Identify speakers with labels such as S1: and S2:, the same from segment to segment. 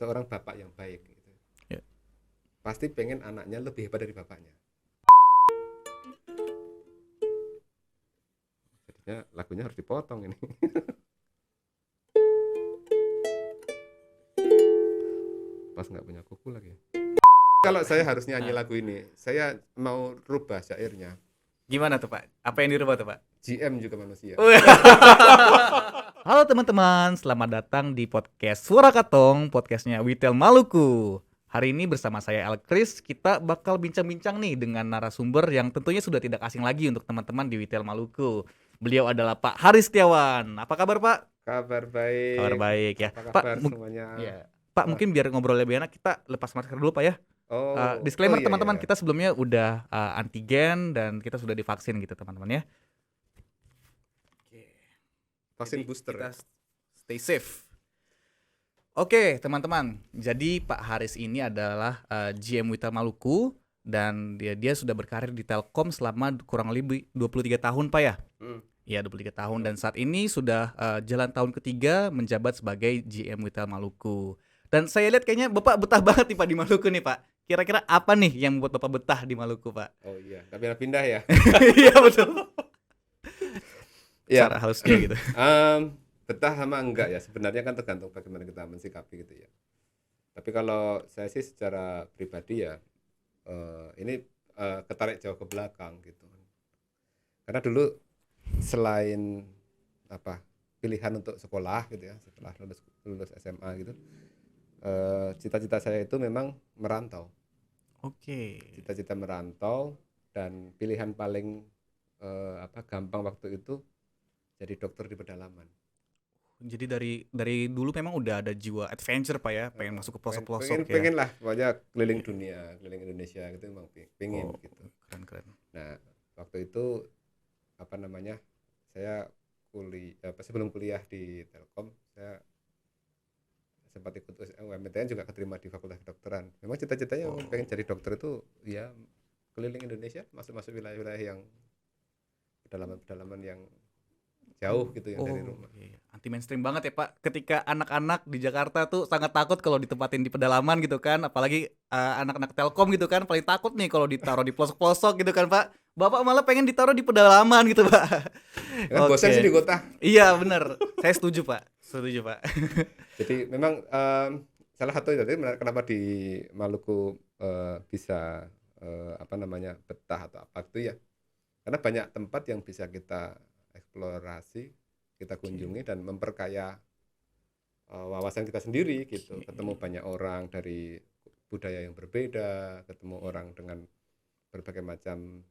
S1: seorang bapak yang baik gitu.
S2: Ya.
S1: Pasti pengen anaknya lebih hebat dari bapaknya. Jadinya lagunya harus dipotong ini. Pas nggak punya kuku lagi. Kalau saya harus nyanyi lagu ini, saya mau rubah syairnya.
S2: Gimana tuh Pak? Apa yang dirubah tuh Pak?
S1: GM juga manusia.
S2: Halo teman-teman, selamat datang di podcast Suara Katong, podcastnya Witel Maluku. Hari ini bersama saya El Chris, kita bakal bincang-bincang nih dengan narasumber yang tentunya sudah tidak asing lagi untuk teman-teman di Witel Maluku. Beliau adalah Pak Haris Setiawan. Apa kabar Pak?
S1: Kabar baik.
S2: Kabar baik ya.
S1: Apa
S2: Pak,
S1: kabar semuanya?
S2: ya. Pak, mungkin biar ngobrol lebih enak, kita lepas masker dulu Pak ya. Disclaimer
S1: iya,
S2: teman-teman,
S1: iya.
S2: kita sebelumnya udah antigen dan kita sudah divaksin gitu teman-teman ya.
S1: Vaksin
S2: Jadi
S1: booster.
S2: kita stay safe. Oke teman-teman, jadi Pak Haris ini adalah GM Witel Maluku dan dia sudah berkarir di Telkom selama kurang lebih 23 tahun Pak ya? Iya 23 tahun dan saat ini sudah jalan tahun ketiga menjabat sebagai GM Witel Maluku. Dan saya lihat kayaknya Bapak betah banget nih Pak di Maluku nih Pak. Kira-kira apa nih yang membuat Bapak betah di Maluku Pak?
S1: Oh iya, tapi pindah ya.
S2: Iya betul.
S1: Iya.
S2: Cara halusnya gitu.
S1: Betah sama enggak ya, sebenarnya kan tergantung bagaimana kita mensikapi gitu ya. Tapi kalau saya sih secara pribadi ya, ini ketarik jauh ke belakang gitu. Karena dulu selain pilihan untuk sekolah gitu ya, setelah lulus SMA gitu, cita-cita saya itu memang merantau.
S2: Oke.
S1: Cita-cita merantau dan pilihan paling gampang waktu itu jadi dokter di pedalaman.
S2: Jadi dari dulu memang udah ada jiwa adventure Pak ya, pengen masuk ke pelosok-pelosok ya.
S1: Pengen lah, pokoknya keliling dunia, keliling Indonesia gitu memang pengen gitu.
S2: Keren.
S1: Nah waktu itu saya sebelum kuliah di Telkom, saya sempat ikut UMTN juga keterima di Fakultas Kedokteran. Memang cita-citanya pengen jadi dokter itu ya keliling Indonesia, masuk wilayah-wilayah yang pedalaman yang jauh gitu yang dari rumah.
S2: Iya. Anti mainstream banget ya Pak. Ketika anak-anak di Jakarta tuh sangat takut kalau ditempatin di pedalaman gitu kan, apalagi anak-anak Telkom gitu kan, paling takut nih kalau ditaruh di pelosok-pelosok gitu kan Pak. Bapak malah pengen ditaruh di pedalaman gitu Pak.
S1: Kan bosan sih di kota.
S2: Iya bener, saya setuju Pak.
S1: Jadi memang salah satu itu kenapa di Maluku bisa betah atau apa itu ya, karena banyak tempat yang bisa kita eksplorasi, kita kunjungi dan memperkaya wawasan kita sendiri gitu. Ketemu banyak orang dari budaya yang berbeda, ketemu orang dengan berbagai macam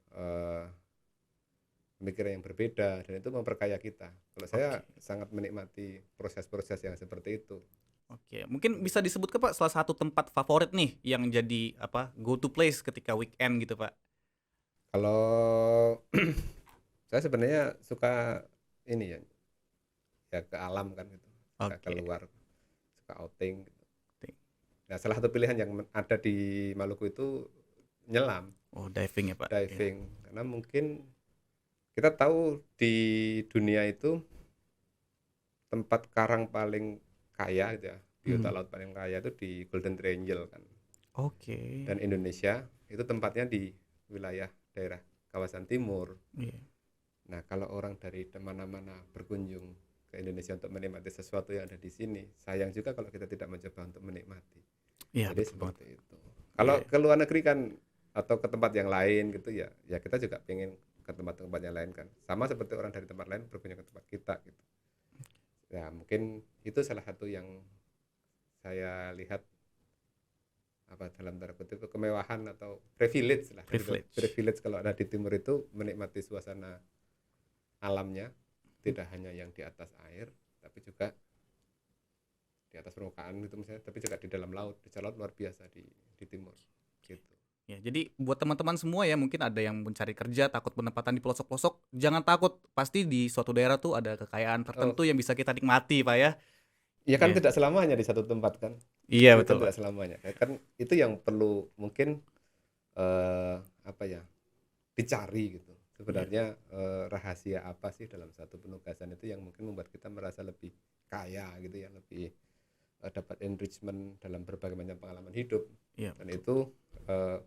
S1: pemikiran yang berbeda, dan itu memperkaya kita. Kalau saya sangat menikmati proses-proses yang seperti itu.
S2: Oke, mungkin bisa disebut ke Pak salah satu tempat favorit nih yang jadi go to place ketika weekend gitu Pak.
S1: Kalau saya sebenarnya suka ini ya ke alam kan gitu, suka keluar, suka outing gitu. Nah salah satu pilihan yang ada di Maluku itu nyelam.
S2: Diving ya Pak.
S1: Diving, karena mungkin kita tahu di dunia itu tempat karang paling kaya gitu ya, biota laut paling kaya itu di Golden Triangle kan. Dan Indonesia itu tempatnya di wilayah daerah kawasan timur. Nah kalau orang dari mana-mana berkunjung ke Indonesia untuk menikmati sesuatu yang ada di sini, sayang juga kalau kita tidak mencoba untuk menikmati. Jadi seperti itu. Kalau ke luar negeri kan atau ke tempat yang lain gitu ya kita juga pengen ke tempat-tempat yang lain kan, sama seperti orang dari tempat lain berkunjung ke tempat kita gitu ya. Mungkin itu salah satu yang saya lihat dalam tanda kutip kemewahan atau privilege kalau ada di timur itu, menikmati suasana alamnya, tidak hanya yang di atas air tapi juga di atas permukaan gitu misalnya, tapi juga di dalam laut. Di laut luar biasa di timur gitu.
S2: Ya, jadi buat teman-teman semua ya, mungkin ada yang mencari kerja takut penempatan di pelosok-pelosok, jangan takut, pasti di suatu daerah tuh ada kekayaan tertentu yang bisa kita nikmati Pak ya.
S1: Iya kan tidak selamanya di satu tempat kan.
S2: Iya
S1: itu
S2: betul.
S1: Tidak selamanya kan, itu yang perlu mungkin dicari gitu sebenarnya. Rahasia apa sih dalam satu penugasan itu yang mungkin membuat kita merasa lebih kaya gitu ya, lebih dapat enrichment dalam berbagai macam pengalaman hidup,
S2: Iya,
S1: dan
S2: betul.
S1: itu eh,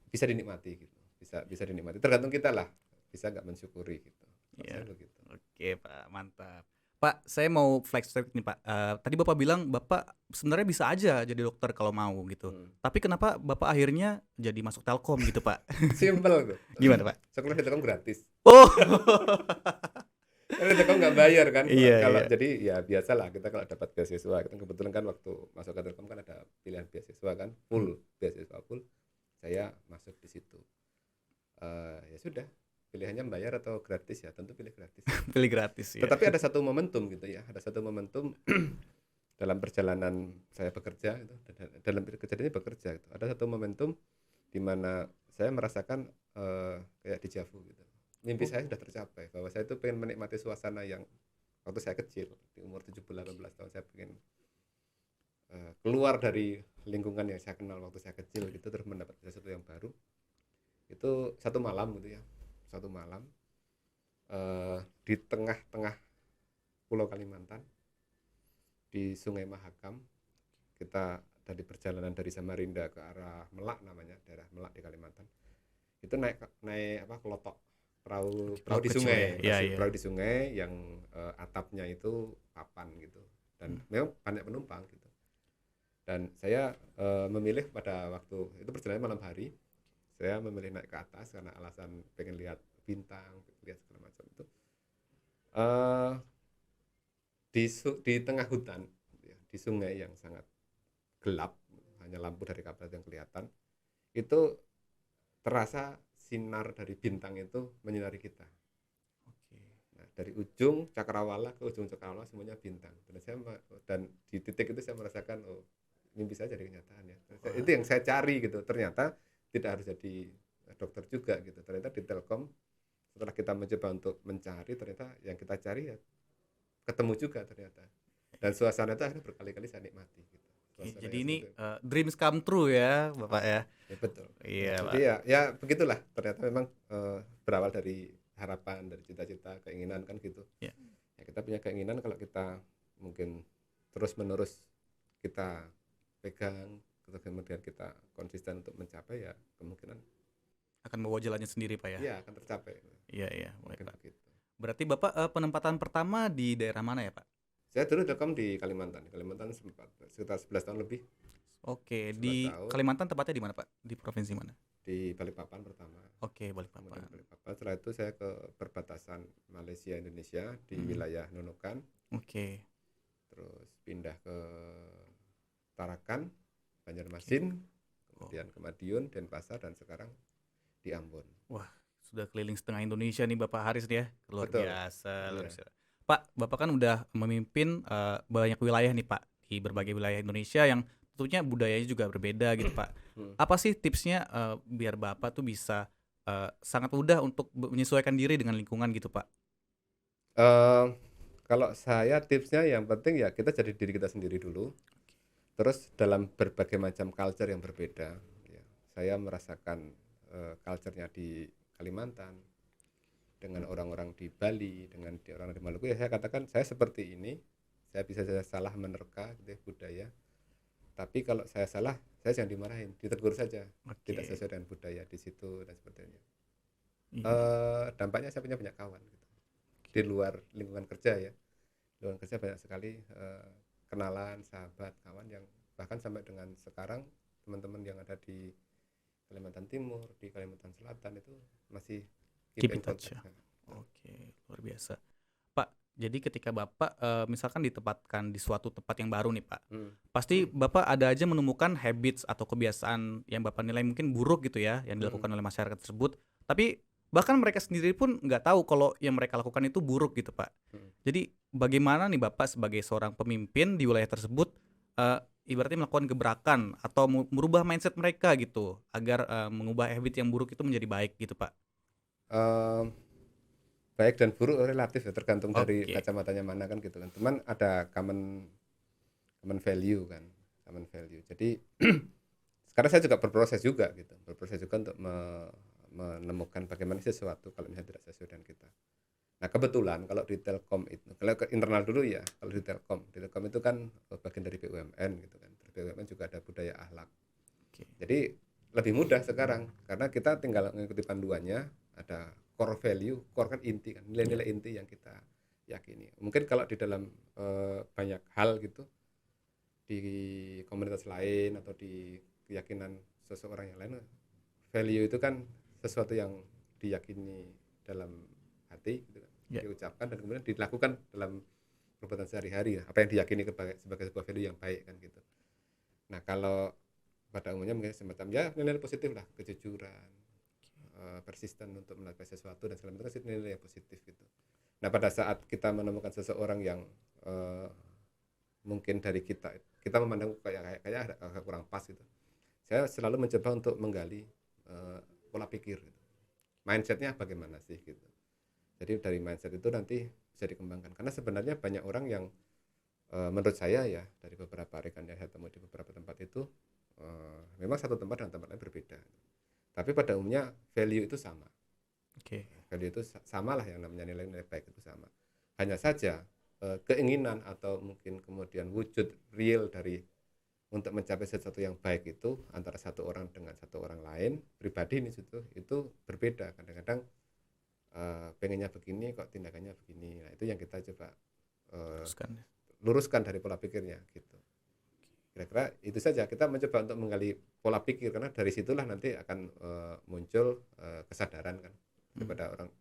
S1: bisa dinikmati gitu, bisa dinikmati, tergantung kita lah bisa nggak mensyukuri gitu. Kalau
S2: Iya.
S1: saya begitu.
S2: Oke, Pak, mantap. Pak, saya mau flashback nih, Pak. Tadi Bapak bilang Bapak sebenarnya bisa aja jadi dokter kalau mau gitu.
S1: Hmm.
S2: Tapi kenapa Bapak akhirnya jadi masuk Telkom gitu, Pak?
S1: Simple tuh.
S2: Gimana, Pak?
S1: Sekolah di Telkom gratis.
S2: Oh.
S1: Karena Telkom nggak bayar kan.
S2: Iya,
S1: Kalau
S2: iya.
S1: jadi ya biasalah kita kalau dapat beasiswa. Kita kebetulan kan waktu masuk ke Telkom kan ada pilihan beasiswa kan, full beasiswa full. Saya masuk di situ. Ya sudah, pilihannya bayar atau gratis, ya tentu pilih gratis.
S2: Pilih gratis ya.
S1: Tetapi ada satu momentum gitu ya, ada satu momentum dalam perjalanan saya bekerja itu, dalam kejadian ini bekerja itu, ada satu momentum di mana saya merasakan kayak dejavu gitu. Mimpi saya sudah tercapai, bahwa saya itu pengen menikmati suasana yang waktu saya kecil di umur 17-18 tahun, saya pengen keluar dari lingkungan yang saya kenal waktu saya kecil gitu, terus mendapat sesuatu yang baru. Itu satu malam gitu ya, satu malam di tengah-tengah Pulau Kalimantan, di Sungai Mahakam. Kita dari perjalanan dari Samarinda ke arah Melak, namanya daerah Melak di Kalimantan. Itu naik apa, kelotok perahu di
S2: kecil
S1: sungai,
S2: ya. Iya,
S1: masih
S2: iya.
S1: perahu di sungai yang atapnya itu papan gitu, dan memang banyak penumpang gitu. Dan saya memilih pada waktu itu perjalanan malam hari, saya memilih naik ke atas karena alasan pengen lihat bintang, lihat segala macam itu. Di tengah hutan ya, di sungai yang sangat gelap, hanya lampu dari kabel yang kelihatan, itu terasa sinar dari bintang itu menyinari kita.
S2: Oke.
S1: Nah, dari ujung cakrawala ke ujung cakrawala semuanya bintang. Dan di titik itu saya merasakan, oh, mimpi saya jadi kenyataan ya. Itu yang saya cari gitu. Ternyata tidak harus jadi dokter juga gitu. Ternyata di Telkom, setelah kita mencoba untuk mencari, ternyata yang kita cari ya ketemu juga ternyata. Dan suasana itu akhirnya berkali-kali saya nikmati gitu.
S2: Jadi ini dreams come true ya, Bapak ya.
S1: Ya betul.
S2: Iya,
S1: Jadi
S2: Pak.
S1: ya begitulah. Ternyata memang berawal dari harapan, dari cita-cita, keinginan kan gitu.
S2: Ya.
S1: Ya, kita punya keinginan, kalau kita mungkin terus-menerus kita pegang, kemudian kita konsisten untuk mencapai, ya kemungkinan
S2: Akan membawa jalannya sendiri, Pak ya.
S1: ya akan tercapai.
S2: Iya, iya, baik,
S1: Mungkin
S2: Pak.
S1: begitu.
S2: Berarti Bapak penempatan pertama di daerah mana ya, Pak?
S1: Saya dulu Telkom di Kalimantan sempat sekitar 11 tahun lebih.
S2: Oke,
S1: 11
S2: di
S1: tahun
S2: Kalimantan tepatnya di mana, Pak? Di provinsi mana?
S1: di Balikpapan pertama.
S2: Oke,
S1: Kemudian
S2: Balikpapan.
S1: Balikpapan. Setelah itu saya ke perbatasan Malaysia Indonesia di wilayah Nunukan.
S2: Oke.
S1: Terus pindah ke Tarakan, Banjarmasin, kemudian ke Madiun, Denpasar, dan sekarang di Ambon.
S2: Wah, sudah keliling setengah Indonesia nih Bapak Haris nih ya. Luar
S1: Betul.
S2: biasa, luar
S1: Iya.
S2: biasa. Pak, Bapak kan udah memimpin banyak wilayah nih Pak, di berbagai wilayah Indonesia yang tentunya budayanya juga berbeda gitu Pak. Apa sih tipsnya biar Bapak tuh bisa sangat mudah untuk menyesuaikan diri dengan lingkungan gitu Pak?
S1: Kalau saya tipsnya yang penting ya kita jadi diri kita sendiri dulu. Terus dalam berbagai macam culture yang berbeda, ya, saya merasakan culture-nya di Kalimantan dengan orang-orang di Bali, dengan orang di Maluku, ya saya katakan saya seperti ini. Saya bisa salah menerka gitu ya, budaya. Tapi kalau saya salah, saya jangan dimarahin, ditegur saja. Tidak sesuai dengan budaya di situ dan sebagainya. Dampaknya saya punya banyak kawan gitu. Di luar lingkungan kerja ya. Di luar kerja banyak sekali kenalan, sahabat, kawan yang bahkan sampai dengan sekarang teman-teman yang ada di Kalimantan Timur, di Kalimantan Selatan itu masih
S2: Keep in touch ya. Oke, luar biasa. Pak, jadi ketika Bapak misalkan ditempatkan di suatu tempat yang baru nih Pak, pasti Bapak ada aja menemukan habits atau kebiasaan yang Bapak nilai mungkin buruk gitu ya, yang dilakukan oleh masyarakat tersebut. Tapi bahkan mereka sendiri pun nggak tahu kalau yang mereka lakukan itu buruk gitu Pak. Jadi bagaimana nih Bapak sebagai seorang pemimpin di wilayah tersebut ibaratnya melakukan gebrakan atau merubah mindset mereka gitu agar mengubah habit yang buruk itu menjadi baik gitu Pak?
S1: Baik dan buruk relatif ya, tergantung dari
S2: Oke.
S1: kacamatanya mana kan gitu kan. Cuman ada common value kan, common value. Jadi sekarang saya juga berproses juga untuk menemukan bagaimana sesuatu kalau misalnya tidak sesuai dengan kita. Nah kebetulan kalau di Telkom itu, kalau ke internal dulu ya, kalau di Telkom itu kan bagian dari BUMN gitu kan. Di BUMN juga ada budaya akhlak.
S2: Oke.
S1: Jadi lebih mudah sekarang karena kita tinggal mengikuti panduannya, ada core value, core kan inti kan,
S2: Ya.
S1: nilai-nilai inti yang kita yakini. Mungkin kalau di dalam banyak hal gitu di komunitas lain atau di keyakinan seseorang yang lain, value itu kan sesuatu yang diyakini dalam hati gitu kan,
S2: Ya.
S1: diucapkan dan kemudian dilakukan dalam perbuatan sehari-hari, apa yang diyakini sebagai sebuah value yang baik kan gitu. Nah kalau pada umumnya mungkin semacam ya nilai positif lah, kejujuran, persisten untuk melakukan sesuatu dan segala macam, nilai yang positif gitu. Nah pada saat kita menemukan seseorang yang eh, mungkin dari kita memandang kayak agak kurang pas gitu, saya selalu mencoba untuk menggali pola pikir gitu. Mindsetnya bagaimana sih gitu. Jadi dari mindset itu nanti bisa dikembangkan karena sebenarnya banyak orang yang menurut saya ya, dari beberapa rekan yang saya temui di beberapa tempat itu memang satu tempat dan tempat lain berbeda, tapi pada umumnya value itu sama.
S2: Oke.
S1: Value itu sama lah, yang namanya nilai-nilai baik itu sama. Hanya saja keinginan atau mungkin kemudian wujud real dari untuk mencapai sesuatu yang baik itu antara satu orang dengan satu orang lain pribadi ini itu berbeda. Kadang-kadang pengennya begini kok tindakannya begini. Nah itu yang kita coba
S2: Teruskan.
S1: luruskan dari pola pikirnya gitu. Kira-kira itu saja, kita mencoba untuk menggali pola pikir karena dari situlah nanti akan muncul kesadaran kan. Daripada orang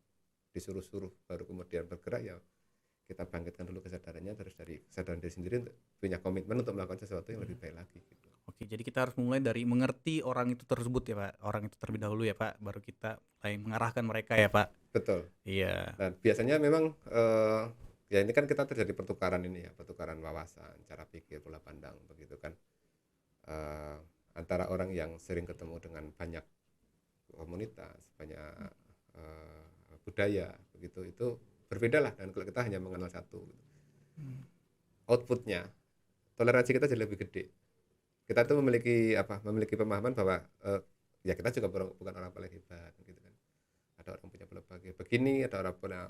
S1: disuruh-suruh baru kemudian bergerak, ya kita bangkitkan dulu kesadarannya, terus dari kesadaran diri sendiri untuk punya komitmen untuk melakukan sesuatu yang lebih baik lagi gitu.
S2: Oke, jadi kita harus mulai dari mengerti orang itu tersebut ya Pak, orang itu terlebih dahulu ya Pak, baru kita mulai mengarahkan mereka ya Pak.
S1: Betul.
S2: Iya.
S1: Dan biasanya memang ya ini kan kita terjadi pertukaran ini ya, pertukaran wawasan, cara pikir, pola pandang begitu kan, eh, antara orang yang sering ketemu dengan banyak komunitas, banyak eh, budaya begitu, itu berbeda lah. Dan kalau kita hanya mengenal satu gitu, outputnya toleransi kita jadi lebih gede. Kita tuh memiliki pemahaman bahwa ya kita juga bukan orang paling hebat gitu kan. Ada orang punya berbagai begini, ada orang punya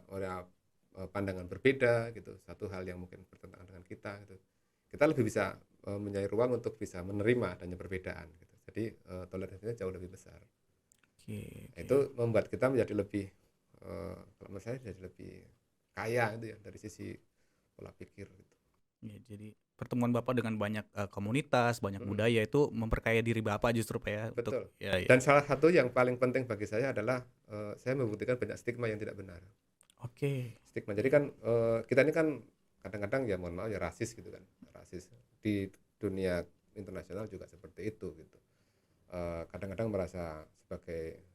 S1: pandangan berbeda gitu, satu hal yang mungkin bertentangan dengan kita gitu. Kita lebih bisa mencari ruang untuk bisa menerima adanya perbedaan gitu. Jadi toleransinya jauh lebih besar.
S2: Oke.
S1: Itu membuat kita menjadi lebih kalau menurut saya jadi lebih kaya gitu ya, dari sisi pola pikir gitu.
S2: Ya, jadi pertemuan Bapak dengan banyak komunitas, banyak
S1: Mm-mm.
S2: budaya itu memperkaya diri Bapak justru Pak ya untuk
S1: Betul.
S2: ya ya.
S1: Dan salah satu yang paling penting bagi saya adalah saya membuktikan banyak stigma yang tidak benar.
S2: Oke.
S1: Stigma. Jadi kan kita ini kan kadang-kadang ya mohon maaf ya rasis gitu kan. Rasis di dunia internasional juga seperti itu gitu. Kadang-kadang merasa sebagai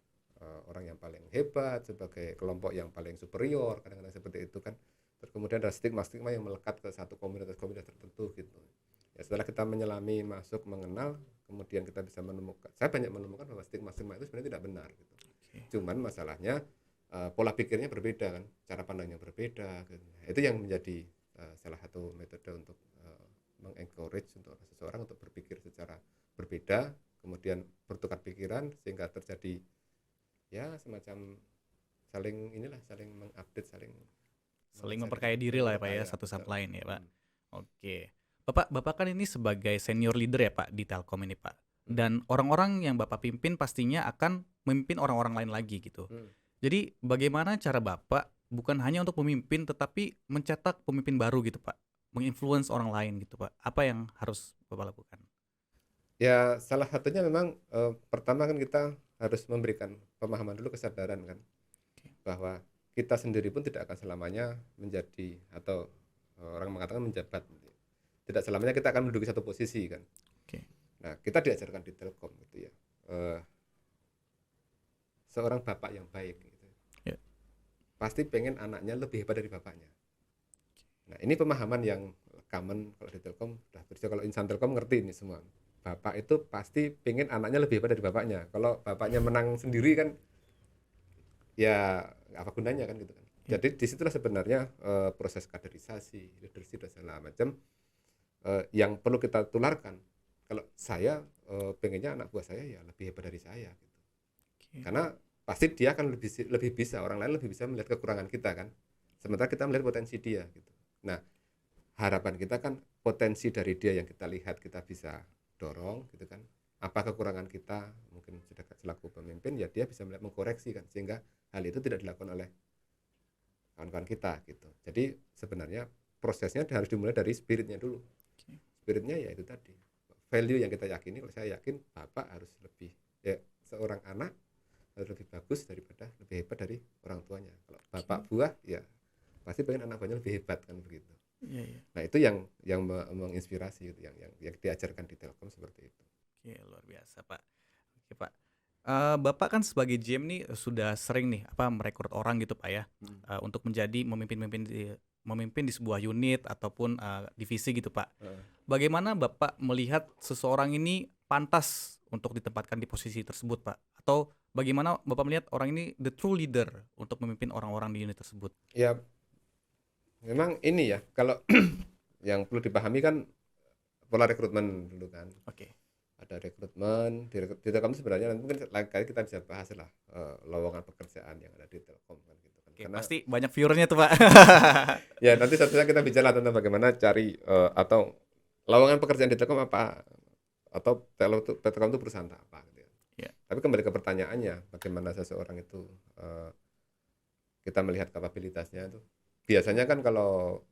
S1: orang yang paling hebat, sebagai kelompok yang paling superior, kadang-kadang seperti itu kan. Terus kemudian ada stigma-stigma yang melekat ke satu komunitas-komunitas tertentu gitu. Ya setelah kita menyelami, masuk, mengenal, kemudian kita bisa menemukan, saya banyak menemukan bahwa stigma-stigma itu sebenarnya tidak benar gitu.
S2: Oke.
S1: Cuman masalahnya pola pikirnya berbeda kan, cara pandangnya berbeda gitu. Itu yang menjadi salah satu metode untuk mengencourage untuk seseorang untuk berpikir secara berbeda, kemudian bertukar pikiran sehingga terjadi ya semacam saling mengupdate,
S2: Saling memperkaya diri lah ya Pak ya, satu sama lain ya Pak. Oke. Bapak kan ini sebagai senior leader ya Pak di Telkom ini Pak. Dan orang-orang yang Bapak pimpin pastinya akan memimpin orang-orang lain lagi gitu. Jadi bagaimana cara Bapak bukan hanya untuk memimpin tetapi mencetak pemimpin baru gitu Pak, menginfluence orang lain gitu Pak. Apa yang harus Bapak lakukan?
S1: Ya salah satunya memang pertama kan kita harus memberikan pemahaman dulu, kesadaran kan,
S2: Oke.
S1: bahwa kita sendiri pun tidak akan selamanya menjadi, atau orang mengatakan menjabat, tidak selamanya kita akan menduduki satu posisi kan.
S2: Oke.
S1: Nah kita diajarkan di Telkom gitu ya, seorang bapak yang baik gitu,
S2: Ya.
S1: pasti pengen anaknya lebih hebat dari bapaknya. Nah ini pemahaman yang common kalau di Telkom, kalau insan Telkom ngerti ini semua. Bapak itu pasti pengen anaknya lebih hebat dari bapaknya. Kalau bapaknya menang sendiri kan ya apa gunanya kan gitu kan.
S2: Ya.
S1: Jadi disitulah sebenarnya proses kaderisasi, leadership dan segala macam yang perlu kita tularkan. Kalau saya pengennya anak buah saya ya lebih hebat dari saya gitu.
S2: Oke.
S1: Karena pasti dia akan lebih bisa, orang lain lebih bisa melihat kekurangan kita kan. sementara kita melihat potensi dia gitu. Nah, harapan kita kan potensi dari dia yang kita lihat kita bisa dorong gitu kan. Apa kekurangan kita mungkin sudah selaku pemimpin, ya dia bisa melihat, mengkoreksi kan, sehingga hal itu tidak dilakukan oleh kawan-kawan kita gitu. Jadi sebenarnya prosesnya harus dimulai dari spiritnya dulu. Spiritnya ya itu tadi, value yang kita yakini. Kalau saya yakin bapak harus lebih, ya seorang anak harus lebih bagus daripada, lebih hebat dari orang tuanya. Kalau bapak buah ya pasti pengen anak buahnya lebih hebat kan begitu. Nah itu yang menginspirasi gitu, yang diajarkan di Telkom seperti itu.
S2: Oke, luar biasa Pak. Oke Pak. Bapak kan sebagai GM nih sudah sering nih merekrut orang gitu Pak ya, untuk menjadi memimpin di sebuah unit ataupun divisi gitu Pak. Bagaimana Bapak melihat seseorang ini pantas untuk ditempatkan di posisi tersebut Pak? Atau bagaimana Bapak melihat orang ini the true leader untuk memimpin orang-orang di unit tersebut?
S1: Ya memang ini ya, kalau yang perlu dipahami kan pola rekrutmen dulu kan.
S2: Oke.
S1: Ada rekrutmen di Telkom sebenarnya, nanti mungkin lain kali kita bisa bahas lah lowongan pekerjaan yang ada di Telkom kan gitu kan.
S2: Oke,
S1: Karena
S2: pasti banyak viewernya tuh Pak.
S1: ya nanti satu saat kita bicara tentang bagaimana cari atau lowongan pekerjaan di Telkom apa, atau Telkom itu perusahaan apa gitu ya.
S2: Ya.
S1: Tapi kembali ke pertanyaannya, bagaimana seseorang itu kita melihat kapabilitasnya itu. Biasanya kan kalau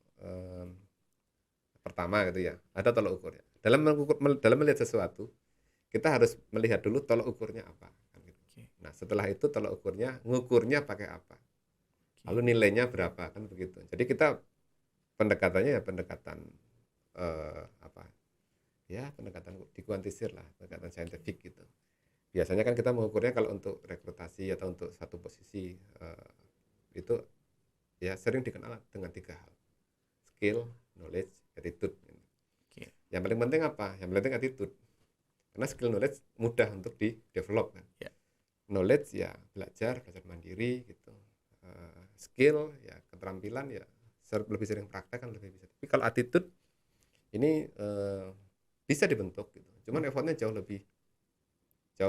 S1: pertama gitu ya, ada tolok ukurnya. Dalam melihat sesuatu, kita harus melihat dulu tolok ukurnya apa kan gitu. Nah, setelah itu tolok ukurnya, ngukurnya pakai apa? Lalu nilainya berapa kan begitu. Jadi kita pendekatannya ya pendekatan pendekatan dikuantisir lah, pendekatan saintifik gitu. Biasanya kan kita mengukurnya kalau untuk rekrutasi atau untuk satu posisi itu ya sering dikenal dengan 3 hal. Skill, knowledge, attitude. Yang paling penting apa? Yang paling penting attitude. Karena skill, knowledge mudah untuk di develop kan. Knowledge ya belajar mandiri gitu. Skill ya keterampilan ya lebih sering praktek kan lebih bisa. Tapi kalau attitude ini bisa dibentuk gitu. Cuman effortnya jauh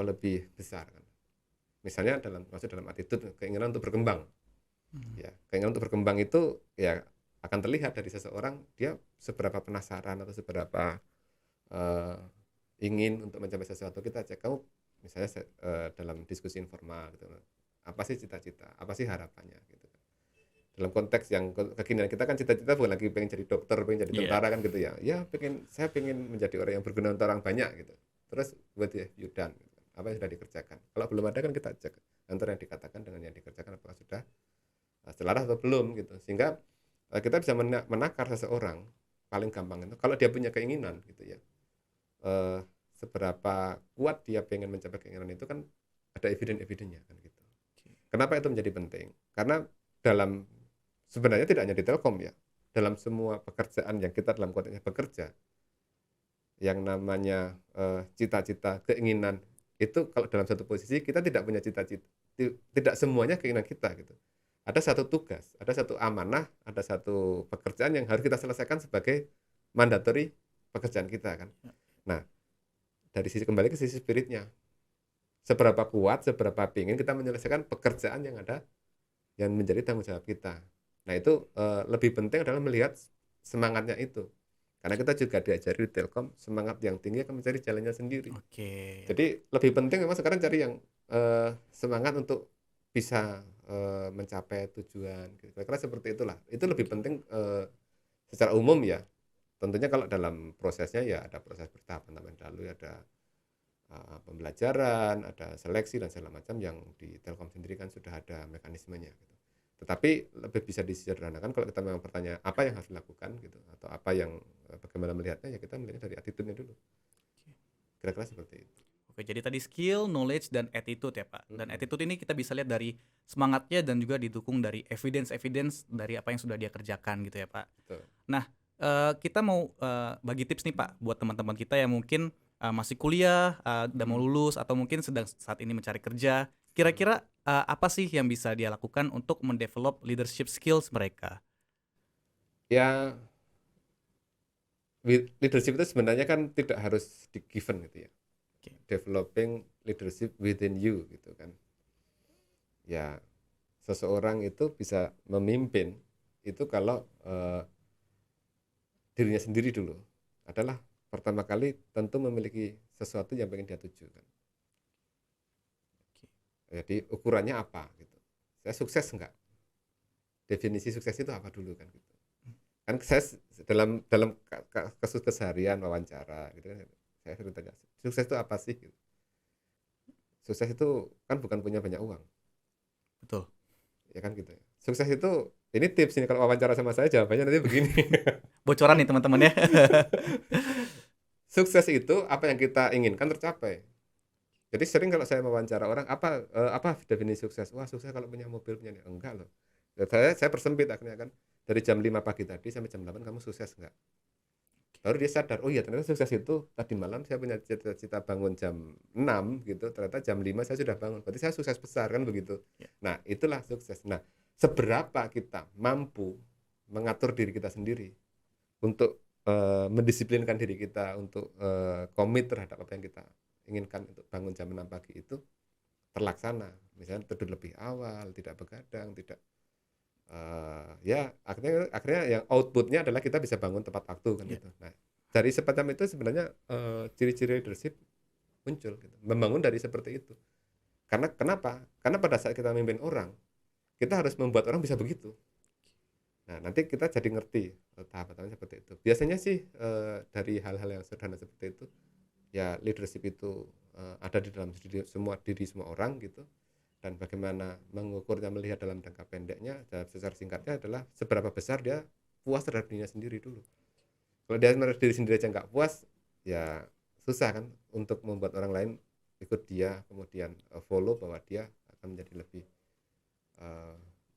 S1: lebih besar kan. Misalnya dalam attitude, keinginan untuk berkembang. Ya, keinginan untuk berkembang itu ya akan terlihat dari seseorang dia seberapa penasaran atau seberapa ingin untuk mencapai sesuatu. Kita cek, kamu misalnya dalam diskusi informal gitu, apa sih cita-cita, apa sih harapannya gitu. Dalam konteks yang kekinian kita kan cita-cita bukan lagi pengen jadi dokter, pengen jadi tentara kan gitu ya. Ya saya pengen menjadi orang yang berguna untuk orang banyak gitu. Terus what have you done? Apa yang sudah dikerjakan? Kalau belum ada kan kita cek antara yang dikatakan dengan yang dikerjakan apakah sudah selaras atau belum gitu. Sehingga kita bisa menakar seseorang paling gampang itu kalau dia punya keinginan gitu ya. Seberapa kuat dia pengen mencapai keinginan itu kan ada evidence-nya kan gitu. Kenapa itu menjadi penting? Karena sebenarnya tidak hanya di Telkom ya, dalam semua pekerjaan yang kita dalam konteksnya bekerja, yang namanya cita-cita, keinginan itu kalau dalam satu posisi kita tidak punya cita-cita, tidak semuanya keinginan kita gitu. Ada satu tugas, ada satu amanah, ada satu pekerjaan yang harus kita selesaikan sebagai mandatory pekerjaan kita kan. Nah, dari sisi kembali ke sisi spiritnya, seberapa kuat, seberapa ingin kita menyelesaikan pekerjaan yang ada yang menjadi tanggung jawab kita. Nah itu lebih penting adalah melihat semangatnya itu, karena kita juga diajari di Telkom semangat yang tinggi akan mencari jalannya sendiri. Jadi lebih penting memang sekarang cari yang semangat untuk bisa mencapai tujuan. Kira-kira seperti itulah. Itu lebih penting secara umum ya. Tentunya kalau dalam prosesnya ya ada proses bertahap, lalu ada pembelajaran, ada seleksi dan segala macam yang di Telkom sendiri kan sudah ada mekanismenya gitu. Tetapi lebih bisa disederhanakan kalau kita memang bertanya apa yang harus dilakukan gitu, atau apa yang bagaimana melihatnya, ya kita melihatnya dari attitude-nya dulu. Kira-kira seperti itu.
S2: Oke, jadi tadi skill, knowledge, dan attitude ya Pak. Dan attitude ini kita bisa lihat dari semangatnya dan juga didukung dari evidence dari apa yang sudah dia kerjakan gitu ya Pak.
S1: Betul.
S2: Nah, kita mau bagi tips nih Pak buat teman-teman kita yang mungkin masih kuliah dan mau lulus atau mungkin sedang saat ini mencari kerja. Kira-kira apa sih yang bisa dia lakukan untuk mendevelop leadership skills mereka?
S1: Ya, leadership itu sebenarnya kan tidak harus di-given gitu ya. Developing leadership within you gitu kan. Ya, seseorang itu bisa memimpin itu kalau dirinya sendiri dulu adalah pertama kali tentu memiliki sesuatu yang pengen dia tuju kan. Jadi ukurannya apa gitu. Saya sukses enggak? Definisi sukses itu apa dulu kan gitu. Kan saya dalam kasus keseharian wawancara gitu kan, saya sering tanya sukses itu apa sih gitu. Sukses itu kan bukan punya banyak uang.
S2: Betul.
S1: Ya kan gitu ya. Sukses itu ini tips ini kalau wawancara sama saya jawabannya nanti begini.
S2: Bocoran nih teman-teman ya.
S1: Sukses itu apa yang kita inginkan tercapai. Jadi sering kalau saya wawancara orang apa definisi sukses? Wah, sukses kalau punya mobil punya ini. Enggak loh. Ya, saya persempit akhirnya kan. Dari jam 5 pagi tadi sampai jam 8 kamu sukses enggak? Baru dia sadar, oh iya ternyata sukses itu tadi malam saya punya cita-cita bangun jam 6 gitu, ternyata jam 5 saya sudah bangun. Berarti saya sukses besar kan begitu.
S2: Ya.
S1: Nah, itulah sukses. Nah, seberapa kita mampu mengatur diri kita sendiri untuk mendisiplinkan diri kita untuk komit terhadap apa yang kita inginkan untuk bangun jam 6 pagi itu terlaksana. Misalnya tidur lebih awal, tidak begadang, tidak ya akhirnya yang outputnya adalah kita bisa bangun tepat waktu kan gitu. Nah, dari semacam itu sebenarnya ciri-ciri leadership muncul gitu. Membangun dari seperti itu. Karena kenapa? Karena pada saat kita memimpin orang, kita harus membuat orang bisa begitu. Nah, nanti kita jadi ngerti tahap-tahapnya seperti itu. Biasanya sih dari hal-hal yang sederhana seperti itu, ya leadership itu ada di dalam diri semua orang gitu. Dan bagaimana mengukurnya, melihat dalam jangka pendeknya, secara singkatnya adalah seberapa besar dia puas terhadap dirinya sendiri dulu. Kalau dia terhadap diri sendiri aja nggak puas, ya susah kan untuk membuat orang lain ikut dia, kemudian follow bahwa dia akan menjadi lebih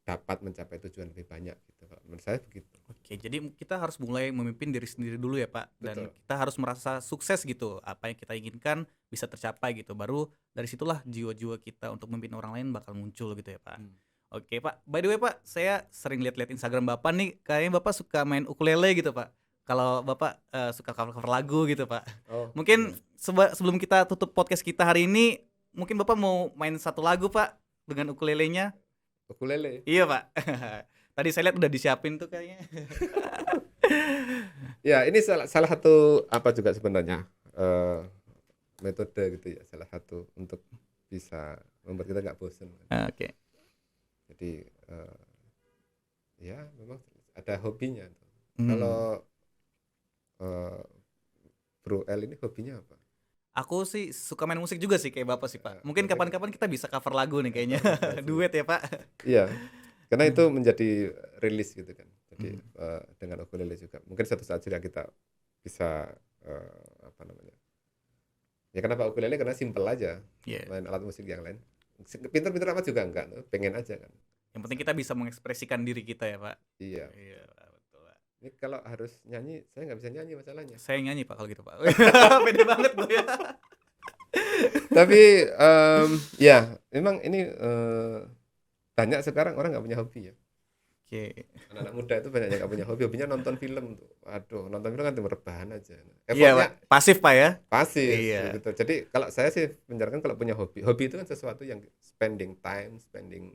S1: dapat mencapai tujuan lebih banyak gitu. Menurut saya begitu.
S2: Oke, jadi kita harus mulai memimpin diri sendiri dulu ya Pak. Dan
S1: Betul.
S2: kita harus merasa sukses gitu. Apa yang kita inginkan bisa tercapai gitu. Baru dari situlah jiwa-jiwa kita untuk memimpin orang lain bakal muncul gitu ya Pak. Oke Pak, by the way Pak, saya sering lihat-lihat Instagram Bapak nih. Kayaknya Bapak suka main ukulele gitu Pak. Kalau Bapak suka cover-cover lagu gitu Pak.
S1: Oh,
S2: Mungkin
S1: iya.
S2: sebelum kita tutup podcast kita hari ini, mungkin Bapak mau main satu lagu Pak dengan ukulelenya.
S1: Ukulele.
S2: Iya Pak. Tadi saya lihat udah disiapin tuh kayaknya.
S1: Ya, ini salah satu apa juga sebenarnya metode gitu ya, salah satu untuk bisa membuat kita nggak bosan.
S2: Oke.
S1: Jadi ya memang ada hobinya.
S2: Hmm.
S1: Kalau Bro L ini hobinya apa?
S2: Aku sih suka main musik juga sih kayak Bapak sih Pak. Mungkin
S1: Mungkin
S2: kapan-kapan kita bisa cover lagu nih kayaknya.
S1: cover lagu.
S2: Duet ya Pak.
S1: Iya, karena itu menjadi rilis gitu kan. Jadi dengan ukulele juga. Mungkin suatu saat juga kita bisa apa namanya? Ya kenapa ukulele? Karena simple aja.
S2: Iya.
S1: Main alat musik yang lain. Pinter-pinter amat juga enggak, pengen aja kan.
S2: Yang penting kita bisa mengekspresikan diri kita ya Pak.
S1: Iya.
S2: Iya betul Pak.
S1: Ini kalau harus nyanyi, saya nggak bisa nyanyi masalahnya.
S2: Saya nyanyi Pak kalau gitu Pak. Beda banget loh ya.
S1: Tapi ya memang ini banyak sekarang orang nggak punya hobi ya.
S2: Oke.
S1: Anak-anak muda itu banyak yang nggak punya hobi, hobinya nonton film tuh. Aduh, nonton film kan cuma rebahan aja.
S2: Iya
S1: Effortnya
S2: Pak. Pasif Pak ya.
S1: pasif
S2: Iya.
S1: gitu. Jadi kalau saya sih menyarankan kalau punya hobi, hobi itu kan sesuatu yang spending time, spending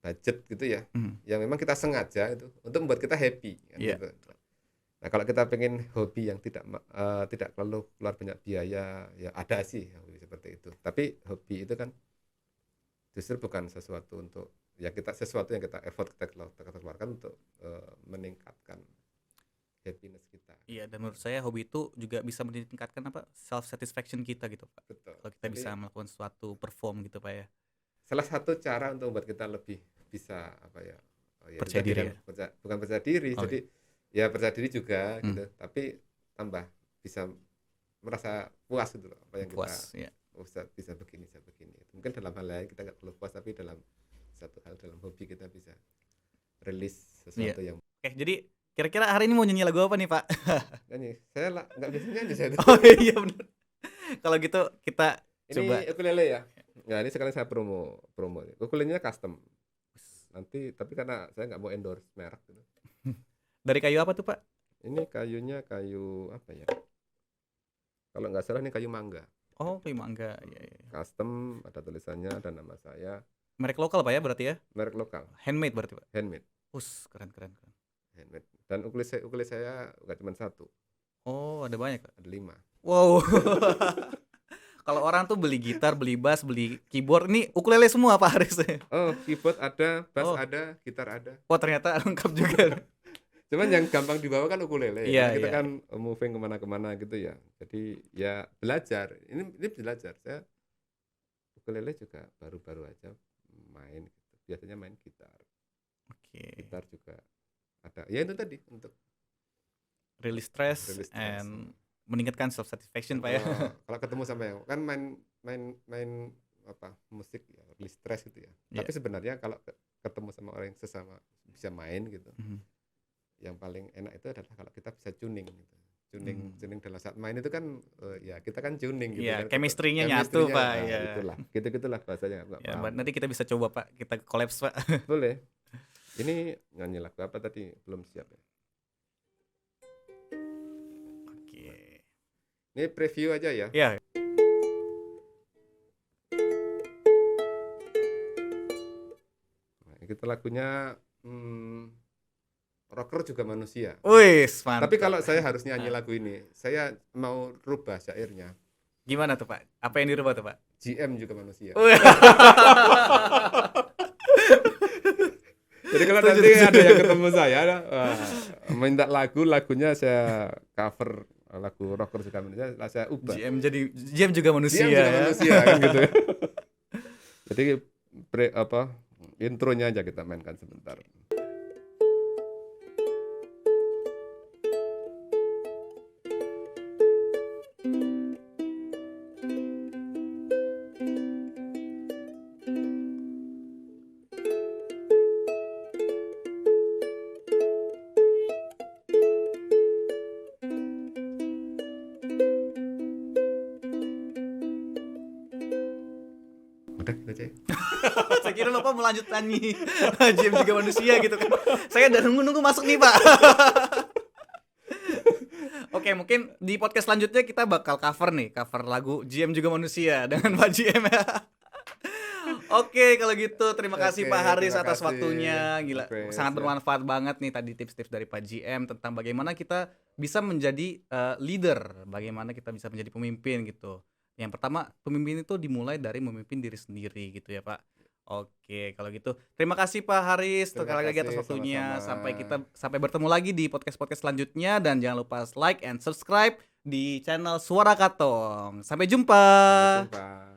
S1: budget gitu ya, yang memang kita sengaja itu untuk membuat kita happy kan,
S2: Iya.
S1: gitu. Nah kalau kita pengen hobi yang tidak perlu keluar banyak biaya, ya ada sih hobi seperti itu. Tapi hobi itu kan justru bukan sesuatu untuk sesuatu yang kita effort kita keluarkan untuk meningkatkan happiness kita.
S2: Iya, dan menurut saya hobi itu juga bisa meningkatkan apa self satisfaction kita gitu Pak.
S1: Betul.
S2: Kalau kita
S1: Jadi,
S2: bisa melakukan suatu perform gitu Pak ya.
S1: salah satu cara untuk membuat kita lebih bisa apa ya,
S2: Percaya diri ya?
S1: bukan percaya diri,
S2: Oh,
S1: jadi ya percaya diri juga gitu, tapi tambah bisa merasa puas gitu loh, apa yang
S2: puas,
S1: kita
S2: ya.
S1: bisa begini. Mungkin dalam hal lain kita nggak perlu puas, tapi dalam satu hal dalam hobi kita bisa rilis sesuatu yang
S2: Oke, jadi kira-kira hari ini mau nyanyi lagu apa nih Pak?
S1: nyanyi. Saya nggak bisa nyanyi saya.
S2: Oh iya benar. Kalau gitu kita
S1: Ini
S2: coba.
S1: ukulele ya. Nah ini sekali saya promo. Ukulelenya custom. Nanti tapi karena saya nggak mau endorse merek gitu.
S2: Dari kayu apa tuh Pak?
S1: Ini kayunya kayu apa ya? Kalau nggak salah ini kayu mangga.
S2: Oh, kayu mangga. Ya.
S1: Custom, ada tulisannya, ada nama saya.
S2: Merek lokal Pak ya berarti ya?
S1: Merek lokal,
S2: Handmade berarti Pak.
S1: handmade.
S2: Keren.
S1: handmade. Dan ukulele saya nggak cuma satu,
S2: Oh, ada banyak, Pak.
S1: ada 5.
S2: Wow. Kalau orang tuh beli gitar, beli bass, beli keyboard, ini ukulele semua Pak Haris.
S1: Oh, keyboard ada, bass
S2: Oh.
S1: ada, gitar ada.
S2: Oh, ternyata lengkap juga.
S1: Cuman yang gampang dibawa kan ukulele.
S2: Iya,
S1: Karena kita
S2: iya.
S1: kan moving kemana-kemana gitu ya. Jadi ya belajar. Ini belajar. Saya ukulele juga baru-baru aja main gitu. Biasanya main gitar.
S2: Oke.
S1: Gitar juga ada. Ya itu tadi untuk
S2: Release stress
S1: Release stress.
S2: and meningkatkan self satisfaction Pak ya.
S1: kalau ketemu sama yang kan main apa musik ya release stress gitu ya.
S2: Iya.
S1: Tapi sebenarnya kalau ketemu sama orang yang sesama bisa main gitu.
S2: Mhm.
S1: Yang paling enak itu adalah kalau kita bisa tuning gitu. Tuning dalam saat main itu kan ya kita kan tuning gitu
S2: Iya,
S1: kan.
S2: chemistry-nya nyatu, Pak,
S1: nah,
S2: ya.
S1: Itulah. Gitu-gitulah bahasanya nggak
S2: Ya,
S1: paham.
S2: nanti kita bisa coba Pak, kita collabs Pak.
S1: Boleh. Ini nyanyi lagu apa tadi? Belum siap ya.
S2: Oke.
S1: Ini preview aja ya.
S2: Ya,
S1: Nah, itu lagunya rocker juga manusia.
S2: wis mantap.
S1: Tapi kalau saya harus nyanyi lagu ini, saya mau rubah syairnya.
S2: Gimana tuh Pak? Apa yang dirubah tuh Pak?
S1: GM juga manusia.
S2: Wih.
S1: Jadi kalau
S2: Setuju,
S1: nanti
S2: setuju.
S1: ada yang ketemu saya, minta lagunya saya cover lagu rocker juga manusia, saya ubah.
S2: GM juga manusia.
S1: GM juga
S2: ya.
S1: manusia kan gitu. Jadi intronya aja kita mainkan sebentar. Udah gitu aja.
S2: Saya kira Bapak mau lanjut nyanyi GM juga manusia gitu kan. Saya udah nunggu masuk nih Pak. Oke, mungkin di podcast selanjutnya kita bakal cover lagu GM juga manusia dengan Pak GM ya. Oke, kalau gitu terima kasih
S1: Oke,
S2: Pak Haris
S1: terima
S2: atas
S1: kasih.
S2: waktunya. Gila,
S1: Oke,
S2: sangat
S1: siap.
S2: bermanfaat banget nih tadi tips-tips dari Pak GM tentang bagaimana kita bisa menjadi leader, bagaimana kita bisa menjadi pemimpin gitu. Yang pertama, pemimpin itu dimulai dari memimpin diri sendiri gitu ya, Pak. Oke, kalau gitu terima kasih Pak Haris
S1: Terima
S2: sekali lagi atas
S1: kasih,
S2: waktunya.
S1: sama-sama.
S2: Sampai bertemu lagi di podcast-podcast selanjutnya dan jangan lupa like and subscribe di channel Suara Katong. Sampai jumpa.
S1: Sampai jumpa.